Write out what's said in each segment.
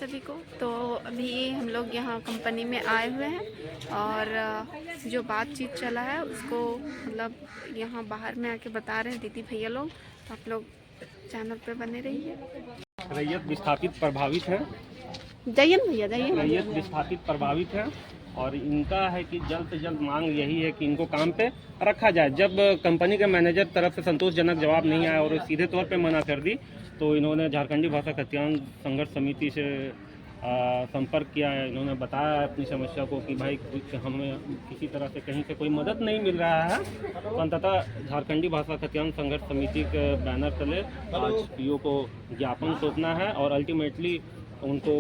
सभी को। तो अभी हम लोग यहाँ कंपनी में आए हुए हैं और जो बातचीत चला है उसको मतलब यहाँ बाहर में आके बता रहे हैं दीदी भैया लोग। तो आप लोग चैनल पे बने रहिए। रैयत विस्थापित प्रभावित है। जयन भैया जयन। रैयत विस्थापित प्रभावित है और इनका है कि जल्द से जल्द मांग यही है कि इनको काम पे रखा जाए। जब कंपनी के मैनेजर तरफ से संतोषजनक जवाब नहीं आया और सीधे तौर पे मना कर दी, तो इन्होंने झारखंडी भाषा कल्याण संघर्ष समिति से संपर्क किया है। इन्होंने बताया अपनी समस्या को कि भाई हमें किसी तरह से कहीं से कोई मदद नहीं मिल रहा है। तो अंततः झारखंडी भाषा कल्याण संघर्ष समिति के बैनर तले आज पीओ को ज्ञापन सौंपना है और अल्टीमेटली उनको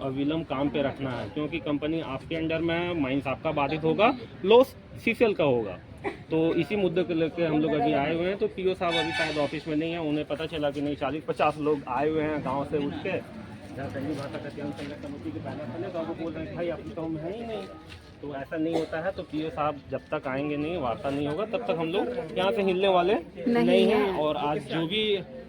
अविलंब काम पे रखना है, क्योंकि कंपनी आपके अंडर में है, माइंस आपका बाधित होगा, लॉस सीसीएल का होगा। तो इसी मुद्दे को लेकर हम लोग अभी आए हुए हैं। तो पीओ साहब अभी शायद ऑफिस में नहीं है। उन्हें पता चला कि नहीं 40-50 लोग आए हुए हैं गांव से उठ के झारखंडी भाषा कल्याण संघर्ष समिति के बैनर तले। तो आपको बोल रहे हैं भाई आपकी तो हम है ही नहीं। तो ऐसा नहीं होता है। तो पीओ साहब जब तक आएंगे नहीं, वार्ता नहीं होगा, तब तक हम लोग यहाँ से हिलने वाले नहीं हैं। और आज जो भी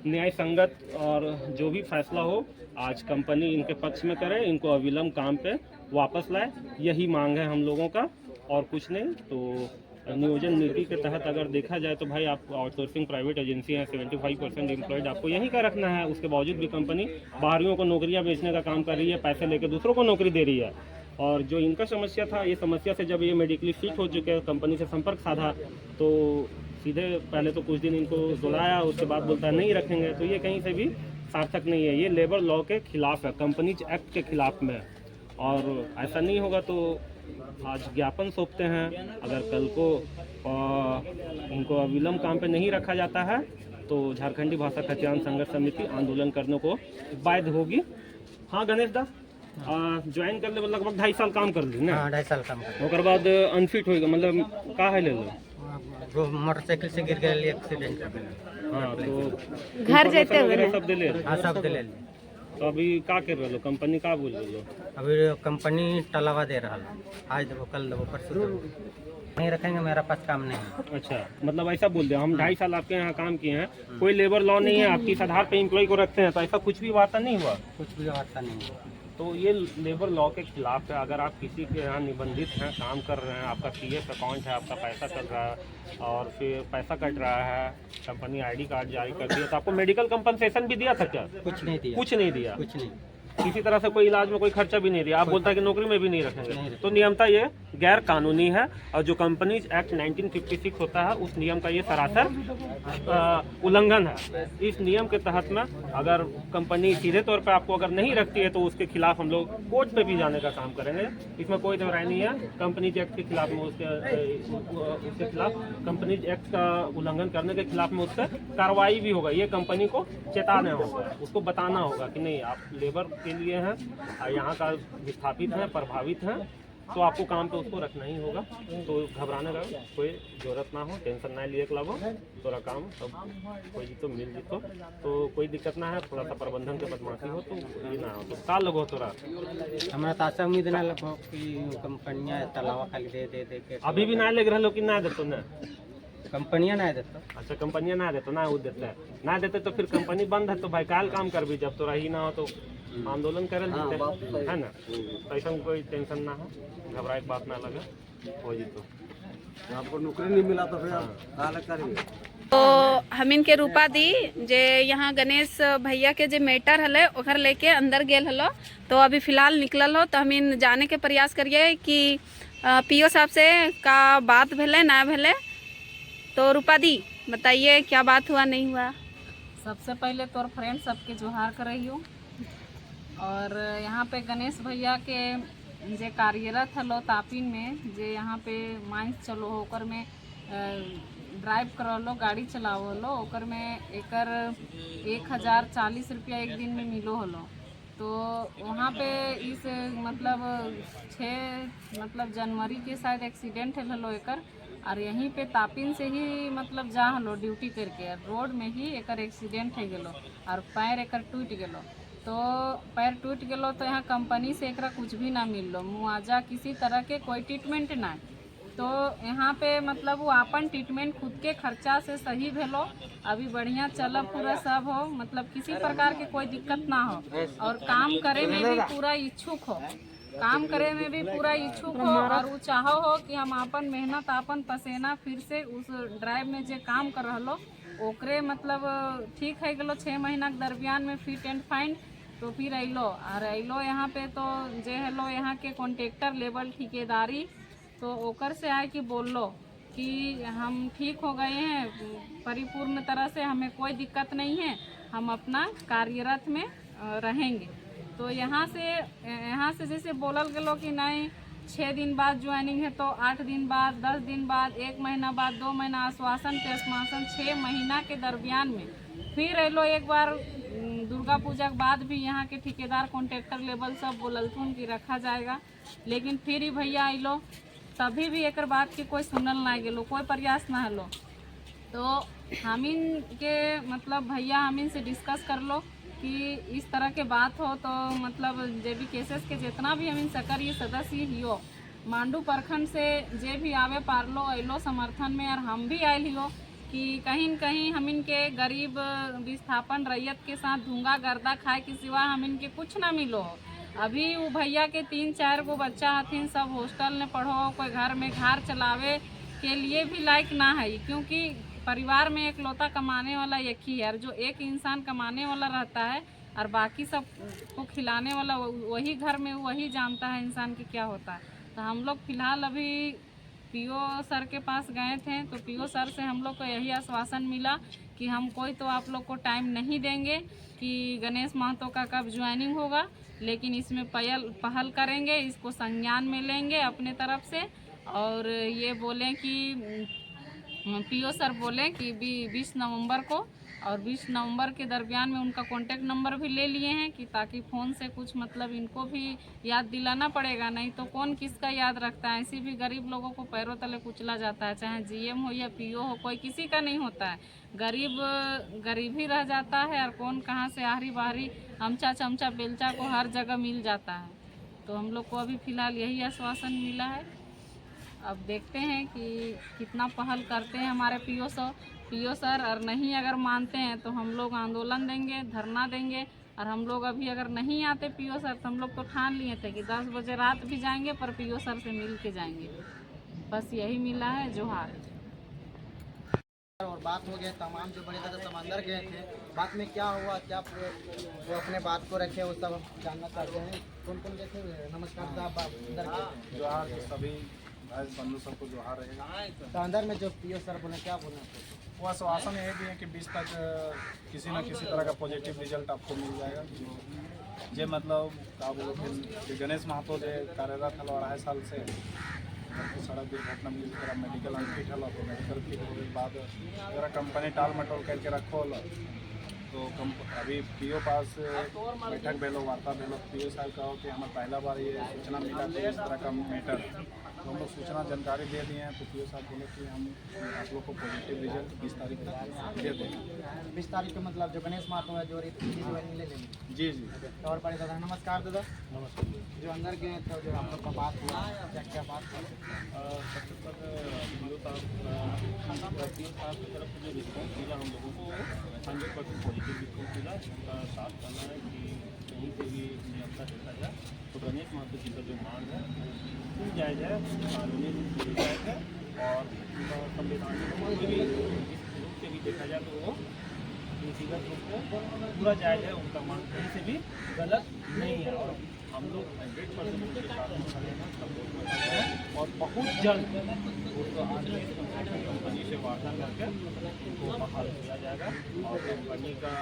न्याय संगत और जो भी फैसला हो, आज कंपनी इनके पक्ष में करे, इनको अविलंब काम पे वापस लाए, यही मांग है हम लोगों का और कुछ नहीं। तो नियोजन नीति के तहत अगर देखा जाए तो भाई आप आउटसोर्सिंग प्राइवेट एजेंसी है, 75% एम्प्लॉयड आपको यहीं का रखना है। उसके बावजूद भी कंपनी बाहरियों को नौकरियां बेचने का काम कर रही है, पैसे लेकर दूसरों को नौकरी दे रही है। और जो इनका समस्या था, ये समस्या से जब ये मेडिकली फिट हो चुके हैं, कंपनी से संपर्क साधा, तो सीधे पहले तो कुछ दिन इनको बुलाया, उसके बाद बोलता है नहीं रखेंगे। तो ये कहीं से भी सार्थक नहीं है, ये लेबर लॉ के खिलाफ है, कंपनीज एक्ट के खिलाफ में। और ऐसा नहीं होगा तो आज ज्ञापन सौंपते हैं। अगर कल को इनको अविलंब काम पे नहीं रखा जाता है तो झारखंडी भाषा कल्याण संघर्ष समिति आंदोलन करने को बाध्य होगी। हाँ गणेश दा ज्वाइन कर ले, लगभग 2.5 साल काम कर ली ना? 2.5 साल काम कर। ओकर बाद अनफिट होगा, मतलब का है ले लो? वो मोटरसाइकिल से गिर गए, एक्सीडेंट हो गया। हाँ तो घर जाते हुए सब दिले। हाँ सब दिले। तो अभी का कर रहे लो? कंपनी का बोल रहे लो? अभी कंपनी टलावा दे रहा है, आज देवो कल देवो परसों देवो, नहीं रखेंगे, मेरा पास काम नहीं है। अच्छा, मतलब ऐसा बोल दिया। हम 2.5 साल आपके यहाँ काम किए हैं, कोई लेबर लॉ नहीं है, आप किस आधार पे एम्प्लॉय को रखते हैं? तो ऐसा कुछ भी वार्ता नहीं हुआ? कुछ भी वार्ता नहीं है। तो ये लेबर लॉ के खिलाफ है। अगर आप किसी के यहाँ निबंधित हैं, काम कर रहे हैं, आपका पीएफ अकाउंट है, आपका पैसा कट रहा है और फिर पैसा कट रहा है, कंपनी आईडी कार्ड जारी कर दिया, तो आपको मेडिकल कंपनसेशन भी दिया था क्या? कुछ नहीं दिया। कुछ नहीं दिया। कुछ नहीं, किसी तरह से कोई इलाज में कोई खर्चा भी नहीं दिया। आप बोलता है कि नौकरी में भी नहीं रखेंगे। तो नियमता ये गैर कानूनी है और जो कंपनीज एक्ट 1956 होता है उस नियम का ये सरासर उल्लंघन है। इस नियम के तहत में अगर कंपनी सीधे तौर पर आपको अगर नहीं रखती है तो उसके खिलाफ हम लोग कोर्ट पे भी जाने का काम करेंगे। इसमें कोई दो राय नहीं है। कंपनीज एक्ट के खिलाफ में उसके खिलाफ कंपनीज एक्ट का उल्लंघन करने के खिलाफ में उस पर कार्रवाई भी होगा। ये कंपनी को चेताना होगा, उसको बताना होगा कि नहीं आप लेबर के लिए हैं, यहाँ का विस्थापित हैं, प्रभावित हैं, तो आपको काम पे उसको रखना ही होगा। तो घबराने का कोई जरूरत ना हो, टेंशन ना लिए लगो, तोरा काम सब कोई जीतो मिल जीतो, तो कोई दिक्कत ना है। थोड़ा सा प्रबंधन के बदमाशी हो तो ये ना हो। तो का लगो तोरा? हमारा तो आशा उम्मीद ना लगो कि कंपनियां तलावा खाली दे दे दे के अभी भी ना लग रहा कि ना देते ना? कंपनियां ना देता। अच्छा, कंपनियां ना देते, ना वो देते है, ना देते तो फिर कंपनी बंद है। तो भाई काल काम कर भी, जब तोरा ही ना हो तो आंदोलन करल जीते, है ना? तो ऐसा कोई टेंशन ना हो, घबराए की बात ना लगे, हो जीतो। आपको नौकरी नहीं मिला तो फिर काल करेंगे। तो हम इनके रूपा दी जे यहाँ गणेश भैया के जे मैटर हले ओकर लेके अंदर गेल हलो। तो अभी फिलहाल निकलल हो, तो हम इन जाने के प्रयास करिए कि पीओ साहब से का बात भेले ना भेले। तो रूपा दी बताइए क्या बात हुआ नहीं हुआ? सबसे पहले तोर फ्रेंड सबके जोहार कर रही हूँ। और यहाँ पे गणेश भैया के जे कार्यरत हलो तापिन में, जे यहाँ पे माइंस चलो ओकर में ड्राइव करो लो, गाड़ी चलाओ लो, ओकर में एकर 1040 रुपया एक दिन में मिलो हलो। तो वहाँ पे इस मतलब जनवरी के शायद एक्सीडेंट हलो एकर, और यहीं पे तापिन से ही मतलब जा हलो ड्यूटी करके, रोड में ही एकर एक्सीडेंट हो गलो और पैर एकर टूट गलो। तो पैर टूट गलो तो यहाँ कंपनी से एकरा कुछ भी ना मिललो, मुआवजा किसी तरह के कोई ट्रीटमेंट ना। तो यहाँ पे मतलब वो अपन ट्रीटमेंट खुद के खर्चा से सही भेलो, अभी बढ़िया चल पूरा सब हो, मतलब किसी प्रकार के कोई दिक्कत ना हो, और काम करे में भी पूरा इच्छुक हो, काम करे में भी पूरा इच्छुक हो, और वो चाहो हो कि हम अपन मेहनत अपन पसीना फिर से उस ड्राइव में जे काम कर रहो ओकरे मतलब ठीक है गलो 6 महीना के दरमियान में फिट एंड फाइन। तो फिर अलो और अलो यहाँ पे तो जे हेलो यहाँ के कॉन्ट्रेक्टर लेवल ठेकेदारी तो ओकर से आए कि बोल लो कि हम ठीक हो गए हैं परिपूर्ण तरह से, हमें कोई दिक्कत नहीं है, हम अपना कार्यरत में रहेंगे। तो यहाँ से जैसे बोलल गलो कि नहीं 6 दिन बाद ज्वाइनिंग है तो 8 दिन बाद 10 दिन बाद 1 महीना बाद 2 महीना आश्वासन पे आश्वासन 6 महीना के दरमियान में फिर अलो एक बार दुर्गा पूजा के बाद भी यहाँ के ठेकेदार कॉन्ट्रेक्टर लेवल सब बोललथुन कि रखा जाएगा, लेकिन फिर ही भैया अलो तभी भी एक बात की कोई सुनल ना गेलो, कोई प्रयास ना हलो। तो हमीन के मतलब भैया हमीन से डिस्कस कर लो कि इस तरह के बात हो तो मतलब जे भी केसेस के जितना भी हमीन सकरिए सदस्य हियो मांडू प्रखंड से जे भी आवे पारलो अलो समर्थन में, और हम भी आयल हियो कि कहीं न कहीं हमीन के गरीब विस्थापन रैयत के साथ धुंगा गर्दा खाए के सिवा हमीन के कुछ ना मिलो। अभी वो भैया के 3-4 गो बच्चा हथिन, सब हॉस्टल में पढ़ो, कोई घर में घर चलावे के लिए भी लायक ना है, क्योंकि परिवार में एक लौता कमाने वाला एक ही है, जो एक इंसान कमाने वाला रहता है और बाकी सब को खिलाने वाला वही घर में वही जानता है इंसान की क्या होता है। तो हम लोग फिलहाल अभी पीओ सर के पास गए थे, तो पीओ सर से हम लोग को यही आश्वासन मिला कि हम कोई तो आप लोग को टाइम नहीं देंगे कि गणेश महतो का कब ज्वाइनिंग होगा, लेकिन इसमें पहल करेंगे, इसको संज्ञान में लेंगे अपने तरफ से। और ये बोलें कि पीओ सर बोले कि 20 नवंबर को, और 20 नवंबर के दरमियान में उनका कॉन्टैक्ट नंबर भी ले लिए हैं कि ताकि फ़ोन से कुछ मतलब इनको भी याद दिलाना पड़ेगा, नहीं तो कौन किसका याद रखता है। ऐसे भी गरीब लोगों को पैरों तले कुचला जाता है, चाहे जीएम हो या पीओ हो, कोई किसी का नहीं होता है, गरीब ही रह जाता है, और कौन कहाँ से आहरी बाहरी अमचा चमचा बेलचा को हर जगह मिल जाता है। तो हम लोग को अभी फ़िलहाल यही आश्वासन मिला है। अब देखते हैं कि कितना पहल करते हैं हमारे पीओ सर, और नहीं अगर मानते हैं तो हम लोग आंदोलन देंगे, धरना देंगे। और हम लोग अभी अगर नहीं आते पीओ सर तो हम लोग तो ठान लिए थे कि 10 बजे रात भी जाएंगे पर पीओ सर से मिल के जाएंगे। बस यही मिला है, जोहार। और बात हो गया तमाम जो बड़े दादा समंदर गए थे, बात में क्या हुआ, क्या वो अपने बात को रखे, वो सब जानना चाहते हैं। कौन कौन गए थे? नमस्कार साहब, अंदर गए जोहार के सभी भाई बंधु सबको जोहार रहेगा। तो अंदर में जो पीओ सर बोले क्या बोलना चाहिए? वो आश्वासन ये भी है कि 20 तक किसी न किसी तरह का पॉजिटिव रिजल्ट आपको मिल जाएगा। जो मतलब का बोलो गणेश महतो जो कार्यरत हलो 2.5 साल से सड़क दुर्घटना में जिस तरह मेडिकल अनफिट हलो, तो मेडिकल फिट होने के बाद अगर कंपनी टाल मटोल करके रखो तो अभी पीओ पास बैठक भेलो, वार्ता भेलो, पीओ साहब कहो कि हमें पहला बार ये सूचना मिला कि इस तरह का मैटर, तो हम लोग सूचना जानकारी दे दिए हैं। तो पीओ साहब बोले कि हम आप लोग को पॉजिटिव रिजल्ट 20 तारीख को दे देंगे। 20 तारीख को मतलब जो गणेश महतो है जो ले लेंगे। जी जी। और बड़े दादा नमस्कार दादा। नमस्कार। जो अंदर गए थे जो हम लोग का बात हुआ, क्या क्या बात हुआ? सबसे पहले पीओ साहब की तरफ से जो रिस्पॉन्स मिला हम लोगों को 100% पॉजिटिव रिस्पॉन्स मिला। उनका साथ करना है कि कहीं से भी नियमता देखा जाए तो गणेश महतो जी का जो मांग है वो जायज़ है, कानूनी रूप से जायज़ है, और संवैधानिक रूप से भी देखा जाए तो वो व्यक्तिगत रूप से पूरा जायज़ है। उनका मांग कहीं से भी गलत नहीं है, और हम लोग 100% उनके साथ में खड़े हैं, सपोर्ट में खड़े हैं, और बहुत जल्द उसको आगे कंपनी से वार्ता करके उनको बहाल किया जाएगा, और कंपनी का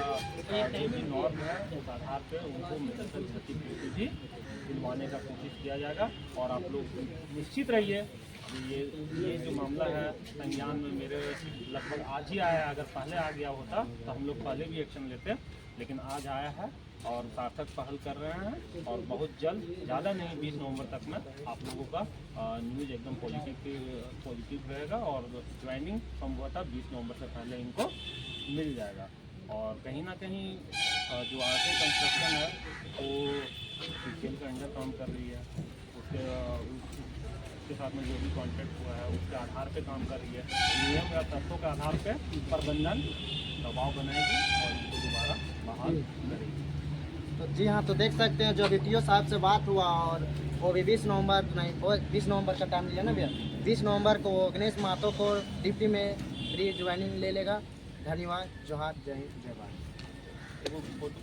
जो भी नॉर्म है उस आधार पर उनको मेडिकल सर्टिफिकेट भी दिलवाने का कोशिश किया जाएगा। और आप लोग निश्चित रहिए, ये जो मामला है संज्ञान में मेरे लगभग आज ही आया है। अगर पहले आ गया होता तो हम लोग पहले भी एक्शन लेते, लेकिन आज आया है और सार्थक पहल कर रहे हैं, और बहुत जल्द, ज़्यादा नहीं 20 नवंबर तक में आप लोगों का न्यूज़ एकदम पॉजिटिव रहेगा, और ज्वाइनिंग संभवतः 20 नवंबर से पहले इनको मिल जाएगा। और कहीं ना कहीं जो आगे कंस्ट्रक्शन है वो सीसीएल के अंडर काम कर रही है, उसके के साथ में जो भी कॉन्टैक्ट हुआ है उसके आधार पे काम कर रही है। नियम या तथ्यों के आधार पे प्रबंधन दबाव बनाएगी और इनको दोबारा बहाल करेगी। तो जी हाँ, तो देख सकते हैं जो वीडियो साहब से बात हुआ और वो भी 20 नवंबर का टाइम लिया ना भैया, 20 नवंबर को गणेश महतो को डिप्टी में री ज्वाइनिंग ले लेगा। धन्यवाद, जोहार, जय हिंद, जय भारत।